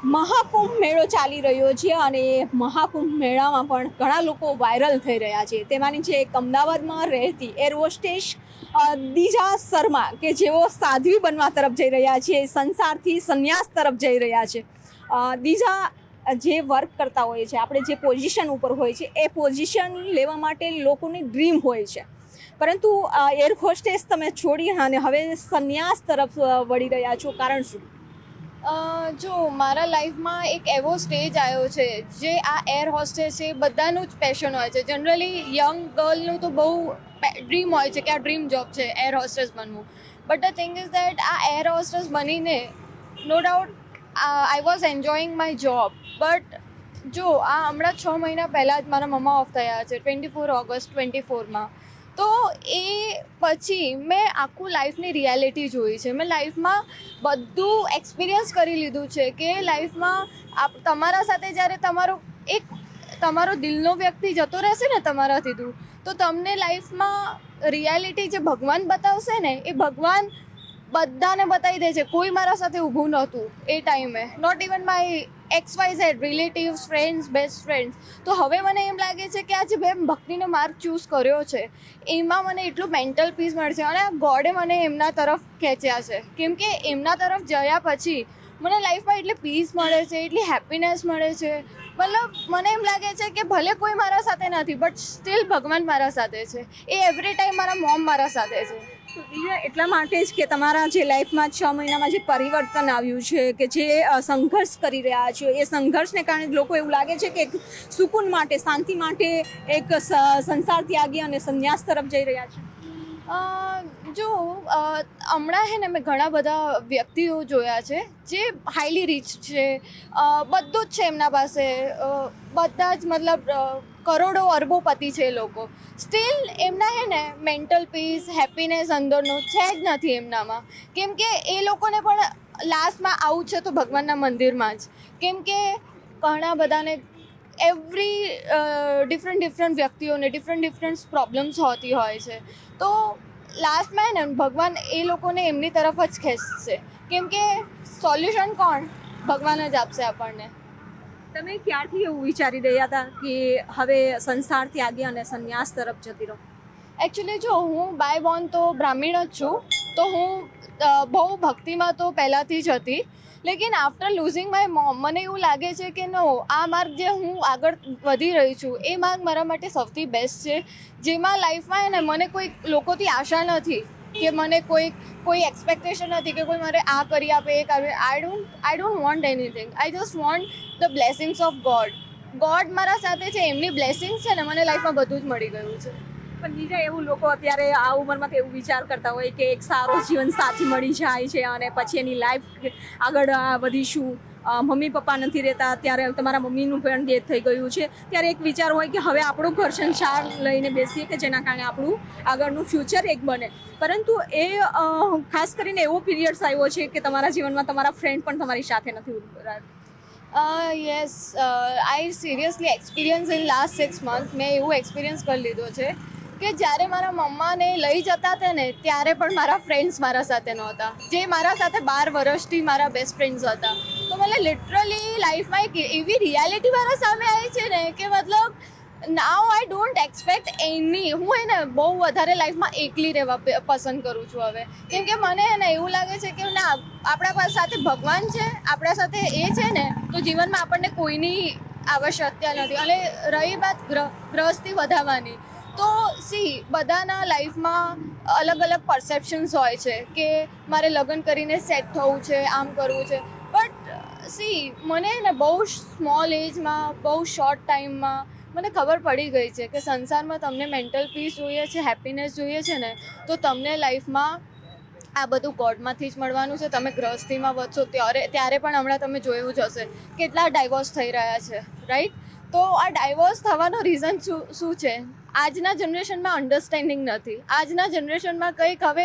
મહાકુંભ મેળો ચાલી રહ્યો છે અને મહાકુંભ મેળામાં પણ ઘણા લોકો વાયરલ થઈ રહ્યા છે. તેમાંની છે એક અમદાવાદમાં રહેતી એર હોસ્ટેસ દીજા શર્મા કે જેઓ સાધ્વી બનવા તરફ જઈ રહ્યા છે, સંસારથી સંન્યાસ તરફ જઈ રહ્યા છે. દીજા જે વર્ક કરતા હોય છે, આપણે જે પોઝિશન ઉપર હોય છે એ પોઝિશન લેવા માટે લોકોની ડ્રીમ હોય છે, પરંતુ એર હોસ્ટેસ તમે છોડી અને હવે સંન્યાસ તરફ વળી રહ્યા છો, કારણ શું? જો મારા લાઈફમાં એક એવો સ્ટેજ આવ્યો છે જે આ એર હોસ્ટેસ છે, બધાનું જ પેશન હોય છે. જનરલી યંગ ગર્લનું તો બહુ ડ્રીમ હોય છે કે આ ડ્રીમ જોબ છે એર હોસ્ટેસ બનવું. But the thing is that આ એર હોસ્ટેસ બનીને no doubt I was enjoying my job. But જો આ હમણાં 6 મહિના પહેલાં જ મારા મમ્મા ઓફ થયા છે, 24 ઓગસ્ટ 24માં. તો એ પછી મેં આખું લાઈફની રિયાલિટી જોઈ છે. મેં લાઈફમાં બધું એક્સપિરિયન્સ કરી લીધું છે કે લાઈફમાં તમારા સાથે જ્યારે તમારો દિલનો વ્યક્તિ જતો રહેશે ને તમારાથી દૂર, તો તમને લાઈફમાં રિયાલિટી જે ભગવાન બતાવશે ને એ ભગવાન બધાને બતાવી દે છે. કોઈ મારા સાથે ઊભું નહોતું એ ટાઈમે, not even my XYZ relatives, friends, best friends. તો હવે મને એમ લાગે છે કે આ જે મેં ભક્તિનો માર્ગ ચૂઝ કર્યો છે એમાં મને એટલું મેન્ટલ પીસ મળશે અને ગોડે મને એમના તરફ ખેંચ્યા છે. કેમ કે એમના તરફ જયા પછી મને લાઈફમાં એટલી પીસ મળે છે, એટલી હેપીનેસ મળે છે. મતલબ મને એમ લાગે છે કે ભલે કોઈ મારા સાથે નથી, બટ સ્ટીલ ભગવાન મારા સાથે છે. એ એવરી ટાઈમ મારા મોમ મારા સાથે છે. એટલા માટે જ કે તમારા જે લાઈફમાં 6 મહિનામાં જે પરિવર્તન આવ્યું છે, કે જે સંઘર્ષ કરી રહ્યા છો, એ સંઘર્ષને કારણે લોકો એવું લાગે છે કે એક સુકૂન માટે, શાંતિ માટે એક સંસાર ત્યાગી અને સંન્યાસ તરફ જઈ રહ્યા છે. જો હમણાં હે ને મેં ઘણા બધા વ્યક્તિઓ જોયા છે જે હાઈલી રીચ છે, બધું જ છે એમના પાસે, બધા જ મતલબ કરોડો અરબોપતિ છે એ લોકો. સ્ટીલ એમના હે ને મેન્ટલ પીસ, હેપીનેસ અંદરનો છે જ નથી એમનામાં. કેમ કે એ લોકોને પણ લાસ્ટમાં આવું છે તો ભગવાનના મંદિરમાં જ. કેમ કે ઘણા બધાને ડિફરન્ટ વ્યક્તિઓને ડિફરન્ટ પ્રોબ્લેમ્સ હોતી હોય છે. તો લાસ્ટમાં ને ભગવાન એ લોકોને એમની તરફ જ ખેંચશે. કેમ કે સોલ્યુશન કોણ? ભગવાન જ આપશે આપણને. તમે ક્યારથી એવું વિચારી રહ્યા હતા કે હવે સંસાર ત્યાગી અને સંન્યાસ તરફ જતી રહો? એકચ્યુઅલી જો હું બાય બોર્ન તો બ્રાહ્મણ જ છું, તો હું બહુ ભક્તિમાં તો પહેલાંથી જ હતી. લેકિન આફ્ટર લૂઝિંગ માય મોમ મને એવું લાગે છે કે નો, આ માર્ગ જે હું આગળ વધી રહી છું એ માર્ગ મારા માટે સૌથી બેસ્ટ છે. જેમાં લાઈફમાં ને મને કોઈ લોકોથી આશા નથી કે મને કોઈ એક્સપેક્ટેશન નથી કે કોઈ મારે આ કરી આપે, એ કરે. I don't want anything. I just want the blessings of God મારા સાથે છે. એમની બ્લેસિંગ્સ છે ને મને લાઈફમાં બધું જ મળી ગયું છે. પણ બીજા એવું લોકો અત્યારે આ ઉંમરમાં એવું વિચાર કરતા હોય કે એક સારો જીવન સાથી મળી જાય છે અને પછી એની લાઈફ આગળ વધીશું. મમ્મી પપ્પા નથી રહેતા, ત્યારે તમારા મમ્મીનું પણ ડેથ થઈ ગયું છે, ત્યારે એક વિચાર હોય કે હવે આપણું ઘર સંસાર લઈને બેસીએ કે જેના કારણે આપણું આગળનું ફ્યુચર એક બને. પરંતુ એ ખાસ કરીને એવો પીરિયડ્સ આવ્યો છે કે તમારા જીવનમાં તમારા ફ્રેન્ડ પણ તમારી સાથે નથી. Yes, I seriously experience in last 6 months. મેં એવું એક્સપિરિયન્સ કરી લીધો છે કે જ્યારે મારા મમ્માને લઈ જતા હતા ને ત્યારે પણ મારા ફ્રેન્ડ્સ મારા સાથે નહોતા, જે મારા સાથે 12 વર્ષથી મારા બેસ્ટ ફ્રેન્ડ્સ હતા. તો મને લિટરલી લાઈફમાં એક એવી રિયાલિટી મારા સામે આવી છે ને કે મતલબ નાઉ આઈ ડોન્ટ એક્સપેક્ટ એની. હું એને બહુ વધારે લાઈફમાં એકલી રહેવા પસંદ કરું છું હવે. કેમ કે મને ને એવું લાગે છે કે ના, આપણા સાથે ભગવાન છે, આપણા સાથે એ છે ને, તો જીવનમાં આપણને કોઈની આવશ્યકતા નથી. અને રહી વાત ગ્રહસ્થી વધારવાની, તો બધાના લાઈફમાં અલગ અલગ પરસેપ્શન્સ હોય છે કે મારે લગ્ન કરીને સેટ થવું છે, આમ કરવું છે. બટ મને ને બહુ સ્મોલ એજમાં, બહુ શોર્ટ ટાઈમમાં મને ખબર પડી ગઈ છે કે સંસારમાં તમને મેન્ટલ પીસ જોઈએ છે, હેપીનેસ જોઈએ છે ને, તો તમને લાઈફમાં આ બધું ગોડમાંથી જ મળવાનું છે. તમે ગૃહસ્થીમાં વધશો ત્યારે પણ હમણાં તમે જોયું જ હશે કેટલા ડાયવોર્સ થઈ રહ્યા છે, રાઈટ? તો આ ડાયવોર્સ થવાનો રીઝન શું છે? આજના જનરેશનમાં અન્ડરસ્ટેન્ડિંગ નથી. આજના જનરેશનમાં કંઈક હવે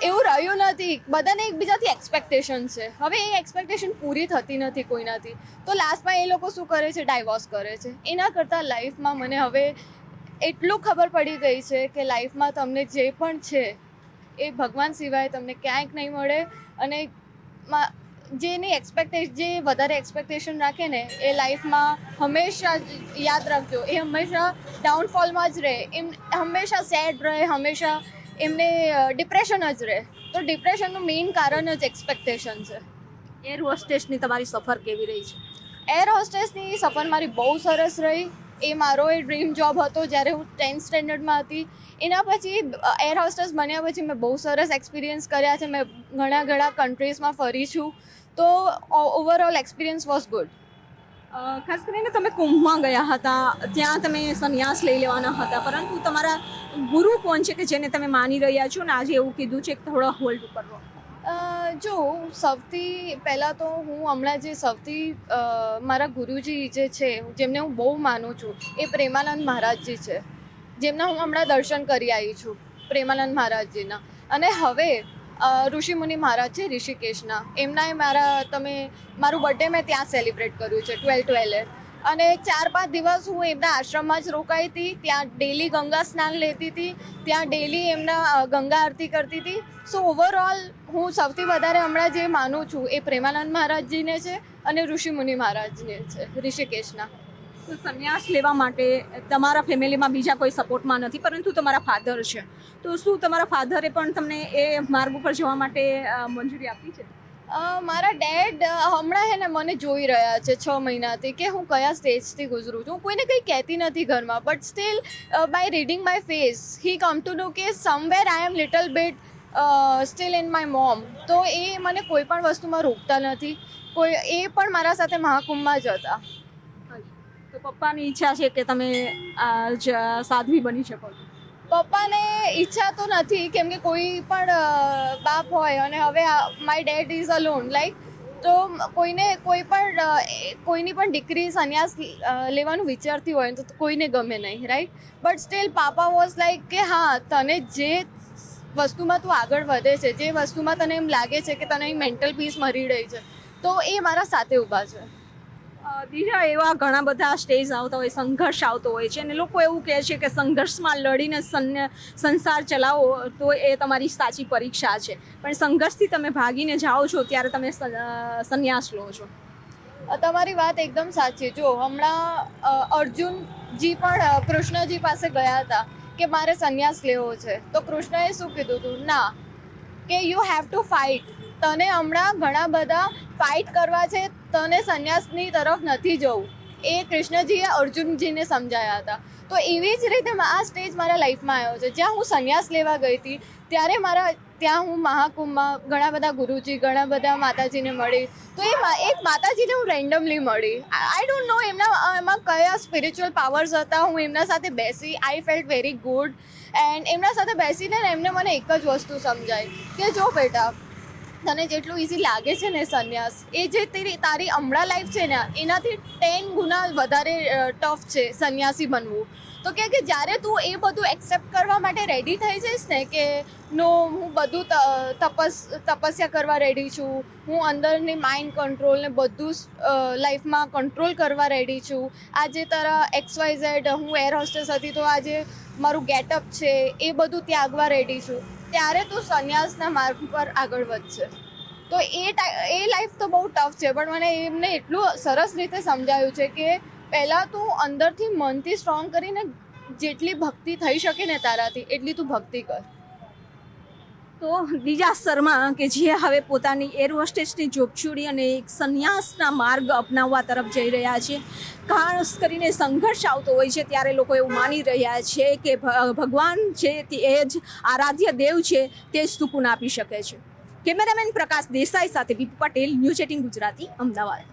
એવું રહ્યું નથી. બધાને એકબીજાથી એક્સપેક્ટેશન છે. હવે એ એક્સપેક્ટેશન પૂરી થતી નથી કોઈનાથી. તો લાસ્ટમાં એ લોકો શું કરે છે? ડાયવોર્સ કરે છે. એના કરતાં લાઈફમાં મને હવે એટલું ખબર પડી ગઈ છે કે લાઈફમાં તમને જે પણ છે એ ભગવાન સિવાય તમને ક્યાંક નહીં મળે. અને જે વધારે એક્સપેક્ટેશન રાખે ને એ લાઈફમાં હંમેશા યાદ રાખજો, એ હંમેશા ડાઉનફોલમાં જ રહે, એમ હંમેશા સેડ રહે, હંમેશા એમને ડિપ્રેશન જ રહે. તો ડિપ્રેશનનું મેઇન કારણ જ એક્સપેક્ટેશન છે. એર હોસ્ટેસની તમારી સફર કેવી રહી છે? એર હોસ્ટેસની સફર મારી બહુ સરસ રહી. એ મારો એ ડ્રીમ જોબ હતો જ્યારે હું 10th સ્ટેન્ડર્ડમાં હતી. એના પછી એર હોસ્ટેસ બન્યા પછી મેં બહુ સરસ એક્સપિરિયન્સ કર્યા છે. મેં ઘણા કન્ટ્રીઝમાં ફરી છું. તો ઓવરઓલ એક્સપિરિયન્સ વોઝ ગુડ. ખાસ કરીને તમે કુંભમાં ગયા હતા, ત્યાં તમે સંન્યાસ લઈ લેવાના હતા, પરંતુ તમારા ગુરુ કોણ છે કે જેને તમે માની રહ્યા છો ને આજે એવું કીધું છે કે થોડા હોલ્ડ ઉપર રહો? જો સૌથી પહેલાં તો હું હમણાં જે મારા ગુરુજી જે છે જેમને હું બહુ માનું છું એ પ્રેમાનંદ મહારાજજી છે, જેમના હું હમણાં દર્શન કરી આવી છું, પ્રેમાનંદ મહારાજજીના. અને હવે ઋષિમુનિ મહારાજ છે ઋષિકેશના, એમનાએ મારું બર્થડે મેં ત્યાં સેલિબ્રેટ કર્યું છે 12/12. અને 4-5 દિવસ હું એમના આશ્રમમાં જ રોકાઈ હતી. ત્યાં ડેલી ગંગા સ્નાન લેતી હતી, ત્યાં ડેલી એમના ગંગા આરતી કરતી હતી. સો ઓવરઓલ હું સૌથી વધારે હમણાં જે માનું છું એ પ્રેમાનંદ મહારાજજીને છે અને ઋષિમુનિ મહારાજને છે ઋષિકેશના. તો સંન્યાસ લેવા માટે તમારા ફેમિલીમાં બીજા કોઈ સપોર્ટમાં નથી, પરંતુ તમારા ફાધર છે. તો શું તમારા ફાધરે પણ તમને એ માર્ગ ઉપર જવા માટે મંજૂરી આપી છે? મારા ડેડ હમણાં હે ને મને જોઈ રહ્યા છે 6 મહિનાથી કે હું કયા સ્ટેજથી ગુજરું છું. હું કોઈને કંઈ કહેતી નથી ઘરમાં, but still by reading my face he come to know કે somewhere I am little bit still in my mom. તો એ મને કોઈ પણ વસ્તુમાં રોકતા નથી. એ પણ મારા સાથે મહાકુંભમાં જ હતા. તો પપ્પાની ઈચ્છા છે કે તમે સાધ્વી બની શકો છો? પપ્પાને ઈચ્છા તો નથી, કેમ કે કોઈ પણ બાપ હોય અને હવે my dad is alone like, તો કોઈની પણ દીકરી સંન્યાસ લેવાનું વિચારતી હોય તો કોઈને ગમે નહીં, right. But still papa was like કે હા, તને જે વસ્તુમાં તું આગળ વધે છે, જે વસ્તુમાં તને એમ લાગે છે કે તને મેન્ટલ પીસ મળી રહી છે, તો એ મારા સાથે ઊભા છે. બીજા એવા ઘણા બધા સ્ટેજ આવતા હોય, સંઘર્ષ આવતો હોય છે, અને લોકો એવું કહે છે કે સંઘર્ષમાં લડીને સંસાર ચલાવો તો એ તમારી સાચી પરીક્ષા છે. પણ સંઘર્ષથી તમે ભાગીને જાઓ છો ત્યારે તમે સંન્યાસ લો છો. તમારી વાત એકદમ સાચી. જો હમણાં અર્જુનજી પણ કૃષ્ણજી પાસે ગયા હતા કે મારે સંન્યાસ લેવો છે, તો કૃષ્ણએ શું કીધું હતું? ના, કે યુ હેવ ટુ ફાઇટ. તને હમણાં ઘણા બધા ફાઇટ કરવા છે, તને સંન્યાસની તરફ નથી જવું. એ કૃષ્ણજીએ અર્જુનજીને સમજાયા હતા. તો એવી જ રીતે આ સ્ટેજ મારા લાઈફમાં આવ્યો છે, જ્યાં હું સંન્યાસ લેવા ગઈ હતી ત્યારે ત્યાં હું મહાકુંભમાં ઘણા બધા ગુરુજી, ઘણા બધા માતાજીને મળી. તો એક માતાજીને હું રેન્ડમલી મળી. આઈ ડોન્ટ નો એમાં કયા સ્પિરિચ્યુઅલ પાવર્સ હતા. હું એમના સાથે બેસી, આઈ ફેલ્ટ વેરી ગુડ. એન્ડ એમના સાથે બેસીને એમને મને એક જ વસ્તુ સમજાય કે જો બેટા, તને જેટલું ઇઝી લાગે છે ને સંન્યાસ, એ જે તારી હમણાં લાઈફ છે ને એનાથી 10 ગુના વધારે ટફ છે સંન્યાસી બનવું. તો કે જ્યારે તું એ બધું એક્સેપ્ટ કરવા માટે રેડી થઈ જઈશ ને કે નો, હું બધું તપસ્યા કરવા રેડી છું, હું અંદરની માઇન્ડ કંટ્રોલ ને બધું લાઈફમાં કંટ્રોલ કરવા રેડી છું. આજે તારા XYZ, હું એર હોસ્ટેસ હતી તો આજે મારું ગેટઅપ છે એ બધું ત્યાગવા રેડી છું, ત્યારે તું સંન્યાસના માર્ગ પર આગળ વધશે. તો એ લાઈફ તો બહુ ટફ છે, પણ મને એમને એટલું સરસ રીતે સમજાયું છે કે પહેલાં તું અંદરથી મનથી સ્ટ્રોંગ કરીને જેટલી ભક્તિ થઈ શકે ને તારાથી એટલી તું ભક્તિ કર. તો દિજા શર્મા કે જે હવે પોતાની એર હોસ્ટેસની જોબ છોડી અને એક સંન્યાસના માર્ગ અપનાવવા તરફ જઈ રહ્યા છે. ખાસ કરીને સંઘર્ષ આવતો હોય છે ત્યારે લોકો એવું માની રહ્યા છે કે ભગવાન છે એ જ આરાધ્ય દેવ છે, તે જ સુકૂન આપી શકે છે. કેમેરામેન પ્રકાશ દેસાઈ સાથે બીપુ પટેલ, ન્યૂઝ 18 ગુજરાતી, અમદાવાદ.